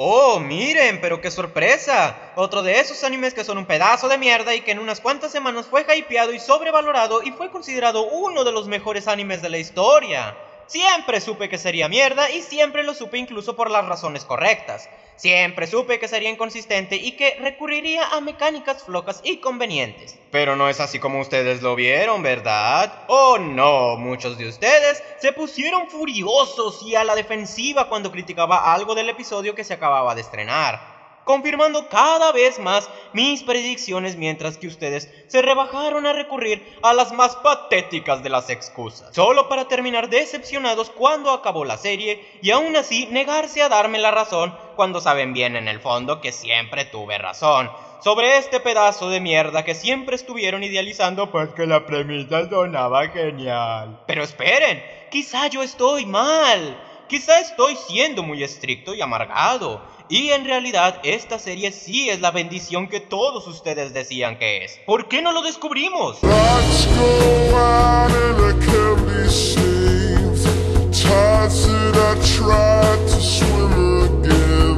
Oh, miren, pero qué sorpresa. Otro de esos animes que son un pedazo de mierda y que en unas cuantas semanas fue hypeado y sobrevalorado y fue considerado uno de los mejores animes de la historia. Siempre supe que sería mierda y siempre lo supe incluso por las razones correctas. Siempre supe que sería inconsistente y que recurriría a mecánicas flojas y convenientes. Pero no es así como ustedes lo vieron, ¿verdad? Oh no, muchos de ustedes se pusieron furiosos y a la defensiva cuando criticaba algo del episodio que se acababa de estrenar, confirmando cada vez más mis predicciones, mientras que ustedes se rebajaron a recurrir a las más patéticas de las excusas, solo para terminar decepcionados cuando acabó la serie y aún así negarse a darme la razón cuando saben bien en el fondo que siempre tuve razón sobre este pedazo de mierda que siempre estuvieron idealizando pues que la premisa sonaba genial. Pero esperen, quizá yo estoy mal, quizá estoy siendo muy estricto y amargado. Y en realidad esta serie sí es la bendición que todos ustedes decían que es. ¿Por qué no lo descubrimos?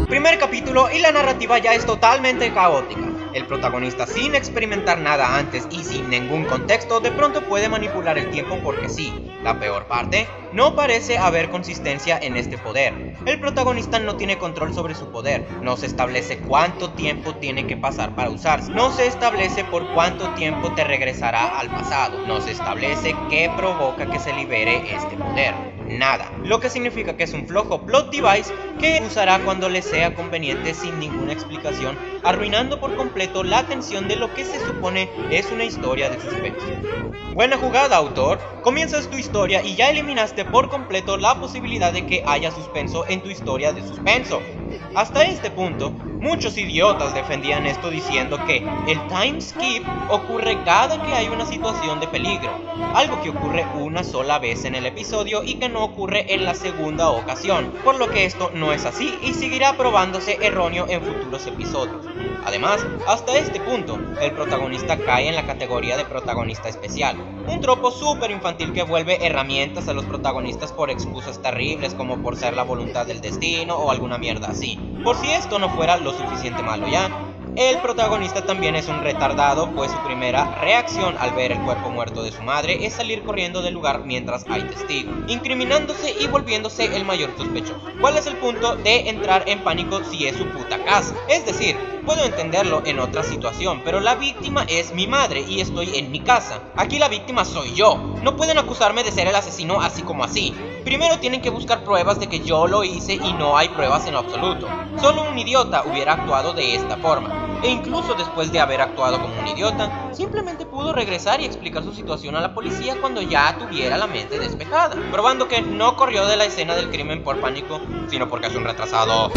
Primer capítulo y la narrativa ya es totalmente caótica. El protagonista, sin experimentar nada antes y sin ningún contexto, de pronto puede manipular el tiempo porque sí. La peor parte, no parece haber consistencia en este poder. El protagonista no tiene control sobre su poder. No se establece cuánto tiempo tiene que pasar para usarse. No se establece por cuánto tiempo te regresará al pasado. No se establece qué provoca que se libere este poder. Nada, lo que significa que es un flojo plot device que usará cuando le sea conveniente sin ninguna explicación, arruinando por completo la atención de lo que se supone es una historia de suspenso. Buena jugada, autor. Comienzas tu historia y ya eliminaste por completo la posibilidad de que haya suspenso en tu historia de suspenso. Hasta este punto, muchos idiotas defendían esto diciendo que el time skip ocurre cada que hay una situación de peligro, algo que ocurre una sola vez en el episodio y que no ocurre en la segunda ocasión, por lo que esto no es así y seguirá probándose erróneo en futuros episodios. Además, hasta este punto, el protagonista cae en la categoría de protagonista especial, un tropo súper infantil que vuelve herramientas a los protagonistas por excusas terribles como por ser la voluntad del destino o alguna mierda así. Por si esto no fuera lo suficiente malo ya, el protagonista también es un retardado, pues su primera reacción al ver el cuerpo muerto de su madre es salir corriendo del lugar mientras hay testigos, incriminándose y volviéndose el mayor sospechoso. ¿Cuál es el punto de entrar en pánico si es su puta casa? Es decir, puedo entenderlo en otra situación, pero la víctima es mi madre y estoy en mi casa. Aquí la víctima soy yo. No pueden acusarme de ser el asesino así como así. Primero tienen que buscar pruebas de que yo lo hice y no hay pruebas en lo absoluto. Solo un idiota hubiera actuado de esta forma. E incluso después de haber actuado como un idiota, simplemente pudo regresar y explicar su situación a la policía cuando ya tuviera la mente despejada, probando que no corrió de la escena del crimen por pánico, sino porque es un retrasado.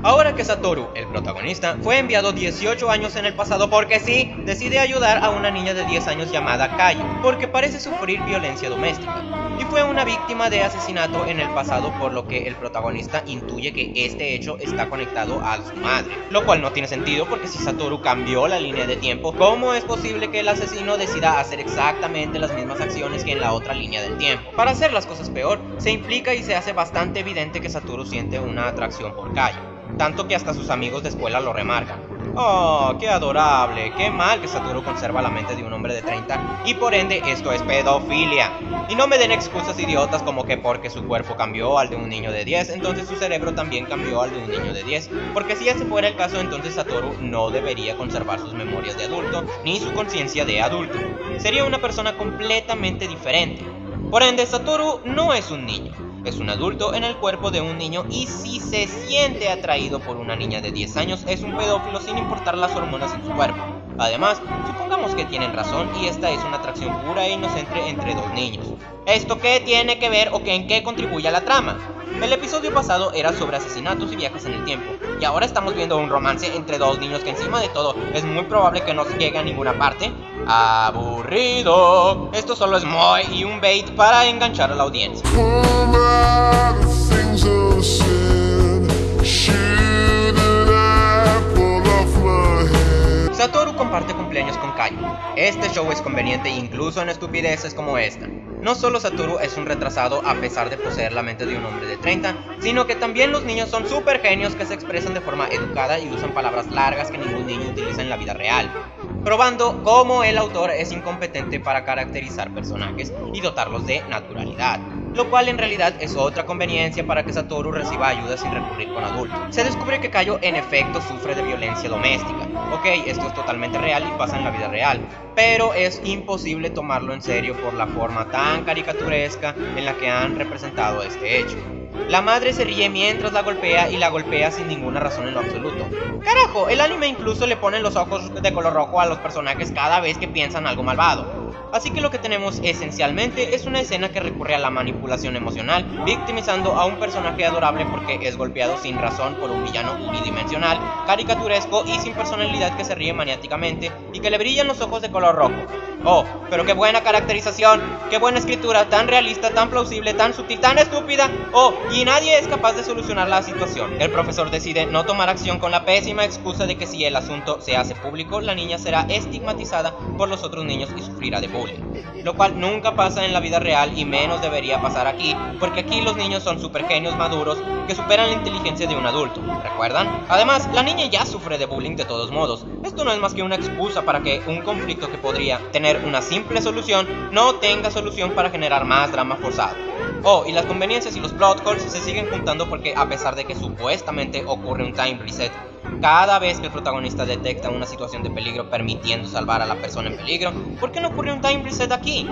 Ahora que Satoru, el protagonista, fue enviado 18 años en el pasado porque sí, decide ayudar a una niña de 10 años llamada Kayo, porque parece sufrir violencia doméstica, y fue una víctima de asesinato en el pasado, por lo que el protagonista intuye que este hecho está conectado a su madre, lo cual no tiene sentido porque si Satoru cambió la línea de tiempo, ¿cómo es posible que el asesino decida hacer exactamente las mismas acciones que en la otra línea del tiempo? Para hacer las cosas peor, se implica y se hace bastante evidente que Satoru siente una atracción por Kayo, tanto que hasta sus amigos de escuela lo remarcan. Oh, qué adorable, qué mal que Satoru conserva la mente de un hombre de 30 y por ende esto es pedofilia. Y no me den excusas idiotas como que porque su cuerpo cambió al de un niño de 10, entonces su cerebro también cambió al de un niño de 10, porque si ese fuera el caso, entonces Satoru no debería conservar sus memorias de adulto ni su conciencia de adulto. Sería una persona completamente diferente. Por ende, Satoru no es un niño. Es un adulto en el cuerpo de un niño y si se siente atraído por una niña de 10 años es un pedófilo sin importar las hormonas en su cuerpo. Además, supongamos que tienen razón y esta es una atracción pura e inocente entre dos niños. ¿Esto qué tiene que ver o en qué contribuye a la trama? El episodio pasado era sobre asesinatos y viajes en el tiempo, y ahora estamos viendo un romance entre dos niños que encima de todo es muy probable que no llegue a ninguna parte. ¡Aburrido! Esto solo es moe y un bait para enganchar a la audiencia. Satoru comparte con cumpleaños con Kayo. Este show es conveniente incluso en estupideces como esta. No solo Satoru es un retrasado a pesar de poseer la mente de un hombre de 30, sino que también los niños son super genios que se expresan de forma educada y usan palabras largas que ningún niño utiliza en la vida real, probando cómo el autor es incompetente para caracterizar personajes y dotarlos de naturalidad, lo cual en realidad es otra conveniencia para que Satoru reciba ayuda sin recurrir con adultos. Se descubre que Kayo en efecto sufre de violencia doméstica. Ok, esto es totalmente real y pasa en la vida real, pero es imposible tomarlo en serio por la forma tan caricaturesca en la que han representado este hecho. La madre se ríe mientras la golpea y la golpea sin ninguna razón en lo absoluto. Carajo, el anime incluso le pone los ojos de color rojo a los personajes cada vez que piensan algo malvado. Así que lo que tenemos esencialmente es una escena que recurre a la manipulación emocional, victimizando a un personaje adorable porque es golpeado sin razón por un villano unidimensional, caricaturesco y sin personalidad que se ríe maniáticamente y que le brillan los ojos de color rojo. Oh, pero qué buena caracterización, qué buena escritura, tan realista, tan plausible, tan sutil, tan estúpida. Oh, y nadie es capaz de solucionar la situación. El profesor decide no tomar acción con la pésima excusa de que si el asunto se hace público, la niña será estigmatizada por los otros niños y sufrirá de bullying, lo cual nunca pasa en la vida real y menos debería pasar aquí, porque aquí los niños son super genios maduros que superan la inteligencia de un adulto, ¿recuerdan? Además, la niña ya sufre de bullying de todos modos. Esto no es más que una excusa para que un conflicto que podría tener una simple solución no tenga solución para generar más drama forzado. Oh, y las conveniencias y los plot holes se siguen juntando porque a pesar de que supuestamente ocurre un time reset cada vez que el protagonista detecta una situación de peligro permitiendo salvar a la persona en peligro, ¿por qué no ocurre un time reset aquí?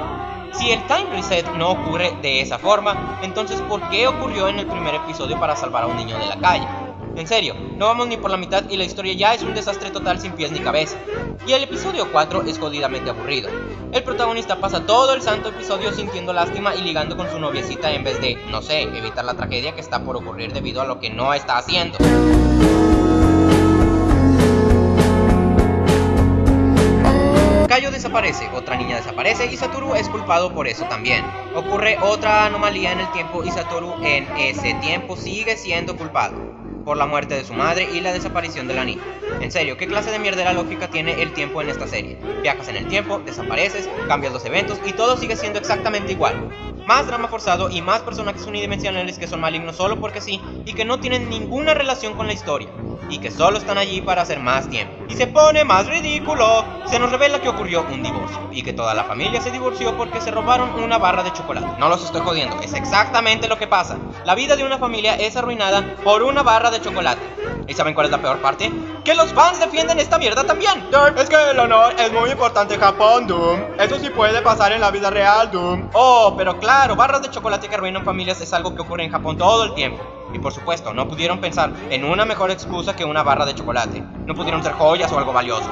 Si el time reset no ocurre de esa forma, entonces ¿por qué ocurrió en el primer episodio para salvar a un niño de la calle? En serio, no vamos ni por la mitad y la historia ya es un desastre total sin pies ni cabeza. Y el episodio 4 es jodidamente aburrido. El protagonista pasa todo el santo episodio sintiendo lástima y ligando con su noviecita en vez de, no sé, evitar la tragedia que está por ocurrir debido a lo que no está haciendo. Kayo desaparece, otra niña desaparece y Satoru es culpado por eso también. Ocurre otra anomalía en el tiempo y Satoru en ese tiempo sigue siendo culpado por la muerte de su madre y la desaparición de la niña. En serio, ¿qué clase de mierdera lógica tiene el tiempo en esta serie? Viajas en el tiempo, desapareces, cambias los eventos y todo sigue siendo exactamente igual. Más drama forzado y más personajes unidimensionales que son malignos solo porque sí y que no tienen ninguna relación con la historia y que solo están allí para hacer más tiempo. Y se pone más ridículo. Se nos revela que ocurrió un divorcio y que toda la familia se divorció porque se robaron una barra de chocolate. No los estoy jodiendo, es exactamente lo que pasa. La vida de una familia es arruinada por una barra de chocolate. ¿Y saben cuál es la peor parte? ¡Que los fans defienden esta mierda también! Es que el honor es muy importante en Japón, Doom. Eso sí puede pasar en la vida real, Doom. Oh, pero claro, barras de chocolate que arruinan familias es algo que ocurre en Japón todo el tiempo. Y por supuesto, no pudieron pensar en una mejor excusa que una barra de chocolate. No pudieron ser joyas o algo valioso.